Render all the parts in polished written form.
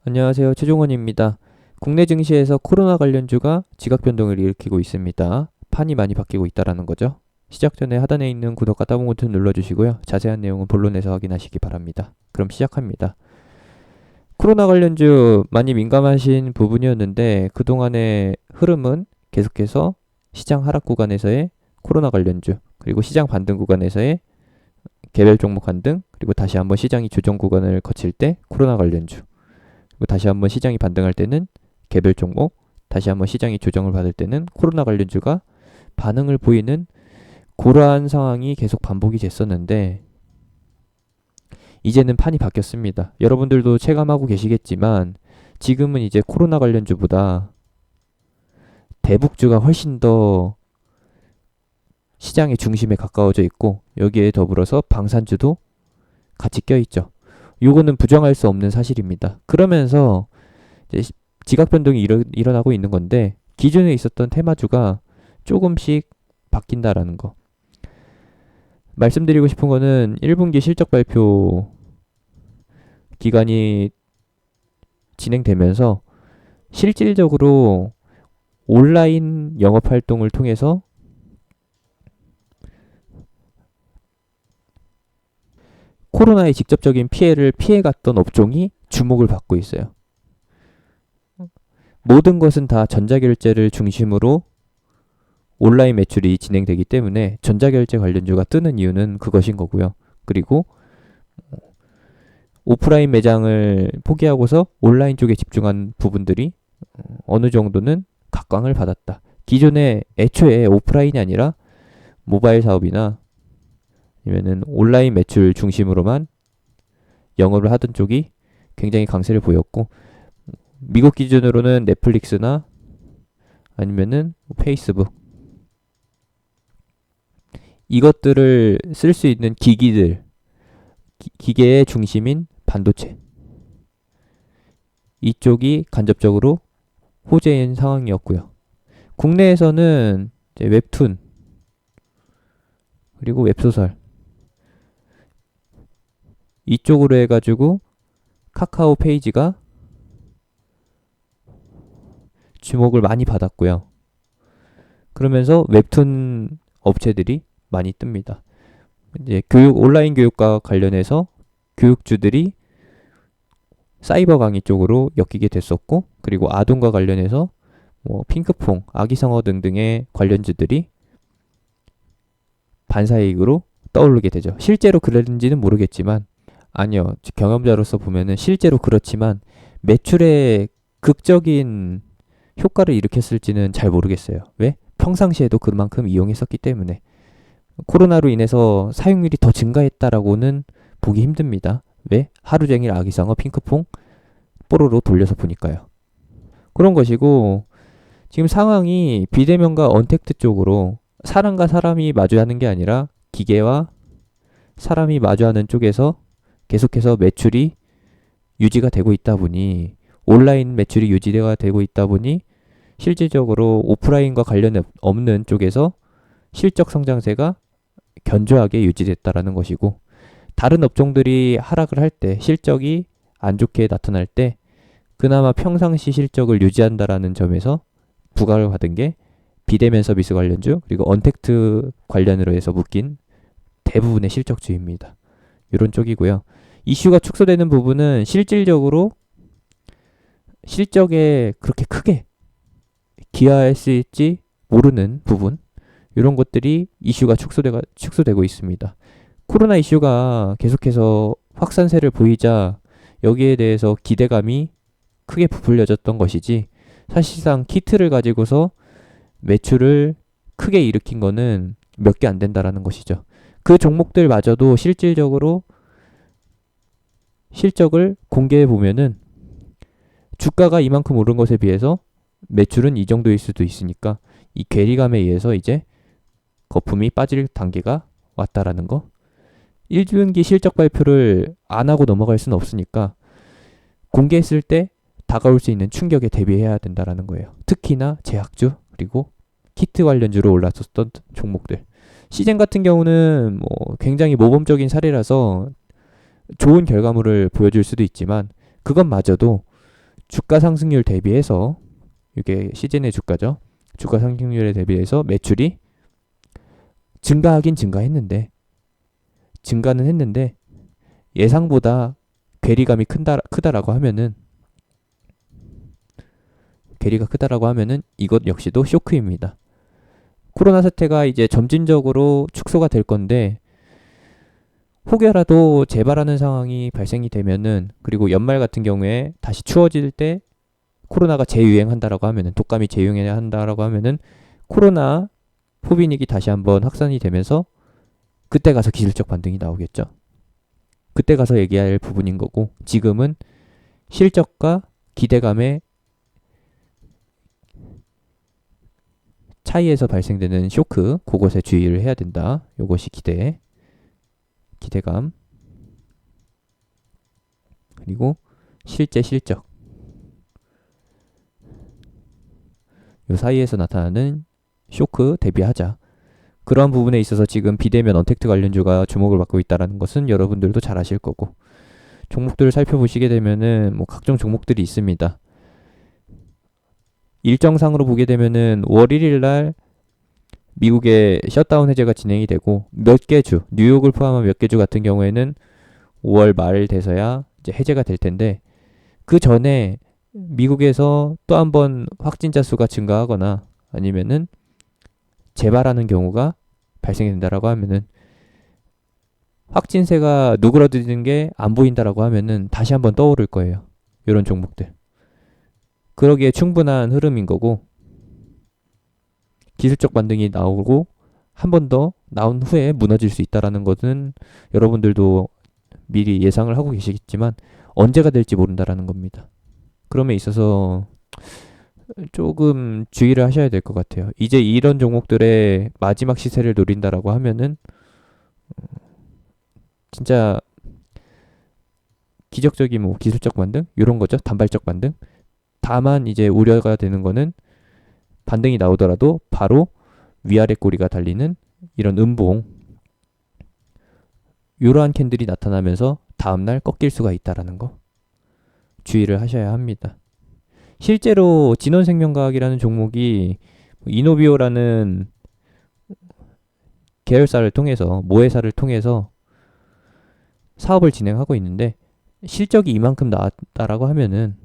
안녕하세요. 최종원입니다. 국내 증시에서 코로나 관련주가 지각 변동을 일으키고 있습니다. 판이 많이 바뀌고 있다라는 거죠. 시작 전에 하단에 있는 구독과 따봉 버튼 눌러주시고요. 자세한 내용은 본론에서 확인하시기 바랍니다. 그럼 시작합니다. 코로나 관련주 많이 민감하신 부분이었는데 그동안의 흐름은 계속해서 시장 하락 구간에서의 코로나 관련주, 그리고 시장 반등 구간에서의 개별 종목 반등, 그리고 다시 한번 시장이 조정 구간을 거칠 때 코로나 관련주, 다시 한번 시장이 반등할 때는 개별 종목, 다시 한번 시장이 조정을 받을 때는 코로나 관련주가 반응을 보이는 그러한 상황이 계속 반복이 됐었는데, 이제는 판이 바뀌었습니다. 여러분들도 체감하고 계시겠지만 지금은 이제 코로나 관련주보다 대북주가 훨씬 더 시장의 중심에 가까워져 있고, 여기에 더불어서 방산주도 같이 껴있죠. 요거는 부정할 수 없는 사실입니다. 그러면서 이제 지각 변동이 일어나고 있는 건데, 기존에 있었던 테마주가 조금씩 바뀐다라는 거. 말씀드리고 싶은 거는 1분기 실적 발표 기간이 진행되면서 실질적으로 온라인 영업 활동을 통해서 코로나의 직접적인 피해를 피해갔던 업종이 주목을 받고 있어요. 모든 것은 다 전자결제를 중심으로 온라인 매출이 진행되기 때문에 전자결제 관련주가 뜨는 이유는 그것인 거고요. 그리고 오프라인 매장을 포기하고서 온라인 쪽에 집중한 부분들이 어느 정도는 각광을 받았다. 기존에 애초에 오프라인이 아니라 모바일 사업이나 아니면은 온라인 매출 중심으로만 영업을 하던 쪽이 굉장히 강세를 보였고, 미국 기준으로는 넷플릭스나 아니면은 페이스북, 이것들을 쓸 수 있는 기기들, 기계의 중심인 반도체, 이쪽이 간접적으로 호재인 상황이었고요. 국내에서는 이제 웹툰, 그리고 웹소설, 이쪽으로 해가지고 카카오 페이지가 주목을 많이 받았고요. 그러면서 웹툰 업체들이 많이 뜹니다. 이제 온라인 교육과 관련해서 교육주들이 사이버 강의 쪽으로 엮이게 됐었고, 그리고 아동과 관련해서 뭐 핑크퐁, 아기상어 등등의 관련주들이 반사이익으로 떠오르게 되죠. 실제로 그랬는지는 모르겠지만, 아니요, 경험자로서 보면은 실제로 그렇지만 매출에 극적인 효과를 일으켰을지는 잘 모르겠어요. 왜? 평상시에도 그만큼 이용했었기 때문에. 코로나로 인해서 사용률이 더 증가했다라고는 보기 힘듭니다. 왜? 하루 종일 아기상어, 핑크퐁 뽀로로 돌려서 보니까요. 그런 것이고, 지금 상황이 비대면과 언택트 쪽으로 사람과 사람이 마주하는 게 아니라 기계와 사람이 마주하는 쪽에서 계속해서 매출이 유지가 되고 있다 보니, 온라인 매출이 유지가 되고 있다 보니 실질적으로 오프라인과 관련 없는 쪽에서 실적 성장세가 견조하게 유지됐다라는 것이고, 다른 업종들이 하락을 할 때, 실적이 안 좋게 나타날 때 그나마 평상시 실적을 유지한다라는 점에서 부각을 받은 게 비대면 서비스 관련주, 그리고 언택트 관련으로 해서 묶인 대부분의 실적주입니다. 이런 쪽이고요. 이슈가 축소되는 부분은 실질적으로 실적에 그렇게 크게 기여했을지 모르는 부분, 이런 것들이 이슈가 축소되고 있습니다. 코로나 이슈가 계속해서 확산세를 보이자 여기에 대해서 기대감이 크게 부풀려졌던 것이지, 사실상 키트를 가지고서 매출을 크게 일으킨 거는 몇 개 안 된다라는 것이죠. 그 종목들마저도 실질적으로 실적을 공개해 보면은 주가가 이만큼 오른 것에 비해서 매출은 이 정도일 수도 있으니까, 이 괴리감에 의해서 이제 거품이 빠질 단계가 왔다라는 거. 1분기 실적 발표를 안 하고 넘어갈 수는 없으니까 공개했을 때 다가올 수 있는 충격에 대비해야 된다라는 거예요. 특히나 제약주, 그리고 키트 관련주로 올랐었던 종목들. 시젠 같은 경우는 뭐 굉장히 모범적인 사례라서 좋은 결과물을 보여줄 수도 있지만, 그것마저도 주가 상승률 대비해서, 이게 시즌의 주가죠. 주가 상승률에 대비해서 매출이 증가하긴 증가는 했는데 예상보다 괴리감이 크다라고 하면은 이것 역시도 쇼크입니다. 코로나 사태가 이제 점진적으로 축소가 될 건데 혹여라도 재발하는 상황이 발생이 되면은, 그리고 연말 같은 경우에 다시 추워질 때 코로나가 재유행한다라고 하면은, 독감이 재유행한다라고 하면은 코로나 포비닉이 다시 한번 확산이 되면서 그때 가서 기술적 반등이 나오겠죠. 그때 가서 얘기할 부분인 거고, 지금은 실적과 기대감의 차이에서 발생되는 쇼크, 그것에 주의를 해야 된다. 요것이 기대감, 그리고 실제 실적, 요 사이에서 나타나는 쇼크 대비하자. 그러한 부분에 있어서 지금 비대면 언택트 관련주가 주목을 받고 있다는 것은 여러분들도 잘 아실 거고, 종목들을 살펴보시게 되면은 뭐 각종 종목들이 있습니다. 일정상으로 보게 되면은 5월 1일 날 미국의 셧다운 해제가 진행이 되고, 몇 개 주, 뉴욕을 포함한 몇 개 주 같은 경우에는 5월 말 돼서야 이제 해제가 될 텐데, 그 전에 미국에서 또 한 번 확진자 수가 증가하거나 아니면은 재발하는 경우가 발생이 된다라고 하면은, 확진세가 누그러드는 게 안 보인다라고 하면은 다시 한번 떠오를 거예요. 이런 종목들. 그러기에 충분한 흐름인 거고, 기술적 반등이 나오고 한 번 더 나온 후에 무너질 수 있다라는 것은 여러분들도 미리 예상을 하고 계시겠지만 언제가 될지 모른다라는 겁니다. 그럼에 있어서 조금 주의를 하셔야 될 것 같아요. 이제 이런 종목들의 마지막 시세를 노린다라고 하면은 진짜 기적적인 뭐 기술적 반등 이런 거죠. 단발적 반등. 다만 이제 우려가 되는 거는 반등이 나오더라도 바로 위아래 꼬리가 달리는 이런 음봉, 이러한 캔들이 나타나면서 다음날 꺾일 수가 있다라는 거 주의를 하셔야 합니다. 실제로 진원생명과학이라는 종목이 이노비오라는 계열사를 통해서, 모회사를 통해서 사업을 진행하고 있는데, 실적이 이만큼 나왔다라고 하면은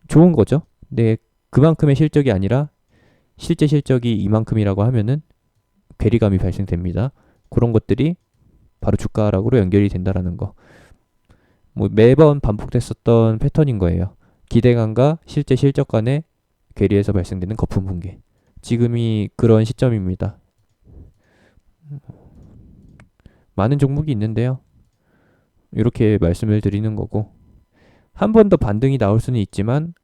좋은 거죠. 근데 그만큼의 실적이 아니라 실제 실적이 이만큼이라고 하면은 괴리감이 발생됩니다. 그런 것들이 바로 주가락으로 연결이 된다라는 거. 뭐 매번 반복됐었던 패턴인 거예요. 기대감과 실제 실적 간의 괴리에서 발생되는 거품 붕괴. 지금이 그런 시점입니다. 많은 종목이 있는데요. 이렇게 말씀을 드리는 거고, 한 번 더 반등이 나올 수는 있지만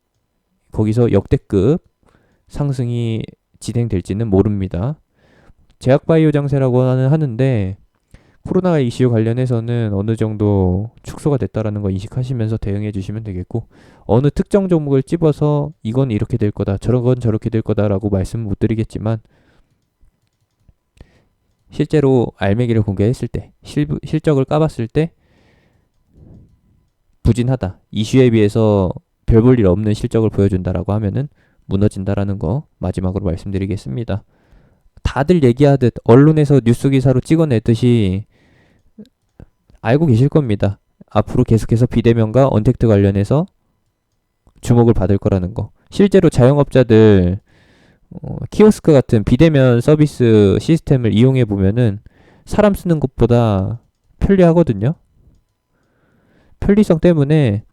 거기서 역대급 상승이 진행될지는 모릅니다. 제약바이오 장세라고 하는데 코로나 이슈 관련해서는 어느 정도 축소가 됐다라는 거 인식하시면서 대응해 주시면 되겠고, 어느 특정 종목을 찝어서 이건 이렇게 될 거다, 저건 저렇게 될 거다라고 말씀 못 드리겠지만, 실제로 알매기를 공개했을 때, 실적을 까봤을 때 부진하다, 이슈에 비해서 별 볼 일 없는 실적을 보여준다라고 하면은 무너진다라는 거 마지막으로 말씀드리겠습니다. 다들 얘기하듯 언론에서 뉴스 기사로 찍어내듯이 알고 계실 겁니다. 앞으로 계속해서 비대면과 언택트 관련해서 주목을 받을 거라는 거. 실제로 자영업자들 키오스크 같은 비대면 서비스 시스템을 이용해 보면은 사람 쓰는 것보다 편리하거든요. 편리성 때문에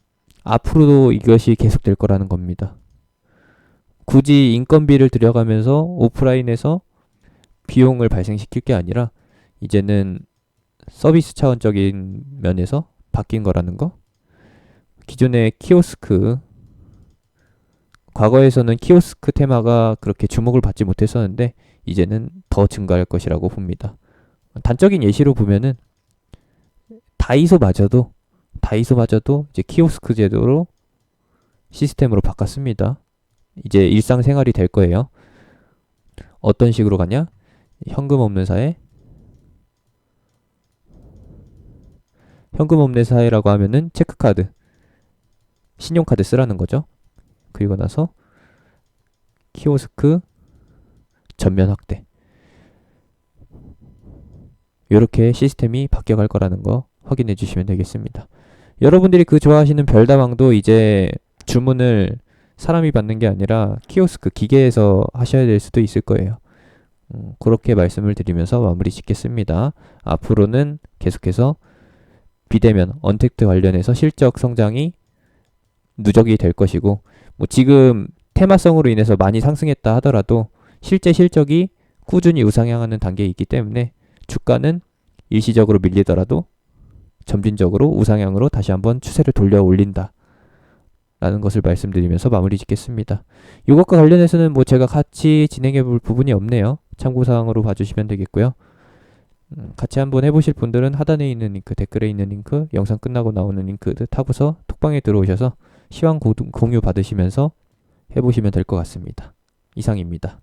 앞으로도 이것이 계속될 거라는 겁니다. 굳이 인건비를 들여가면서 오프라인에서 비용을 발생시킬 게 아니라 이제는 서비스 차원적인 면에서 바뀐 거라는 거. 기존의 키오스크, 과거에서는 키오스크 테마가 그렇게 주목을 받지 못했었는데 이제는 더 증가할 것이라고 봅니다. 단적인 예시로 보면은 다이소마저도 이제 키오스크 제도로 시스템으로 바꿨습니다. 이제 일상생활이 될 거예요. 어떤 식으로 가냐? 현금 없는 사회라고 하면은 체크카드, 신용카드 쓰라는 거죠. 그리고 나서 키오스크 전면 확대. 이렇게 시스템이 바뀌어갈 거라는 거 확인해 주시면 되겠습니다. 여러분들이 그 좋아하시는 별다방도 이제 주문을 사람이 받는 게 아니라 키오스크 기계에서 하셔야 될 수도 있을 거예요. 그렇게 말씀을 드리면서 마무리 짓겠습니다. 앞으로는 계속해서 비대면, 언택트 관련해서 실적 성장이 누적이 될 것이고, 뭐 지금 테마성으로 인해서 많이 상승했다 하더라도 실제 실적이 꾸준히 우상향하는 단계에 있기 때문에 주가는 일시적으로 밀리더라도 점진적으로 우상향으로 다시 한번 추세를 돌려 올린다 라는 것을 말씀드리면서 마무리 짓겠습니다. 이것과 관련해서는 뭐 제가 같이 진행해 볼 부분이 없네요. 참고사항으로 봐주시면 되겠고요. 같이 한번 해보실 분들은 하단에 있는 링크, 댓글에 있는 링크, 영상 끝나고 나오는 링크 타고서 톡방에 들어오셔서 시황 공유 받으시면서 해보시면 될 것 같습니다. 이상입니다.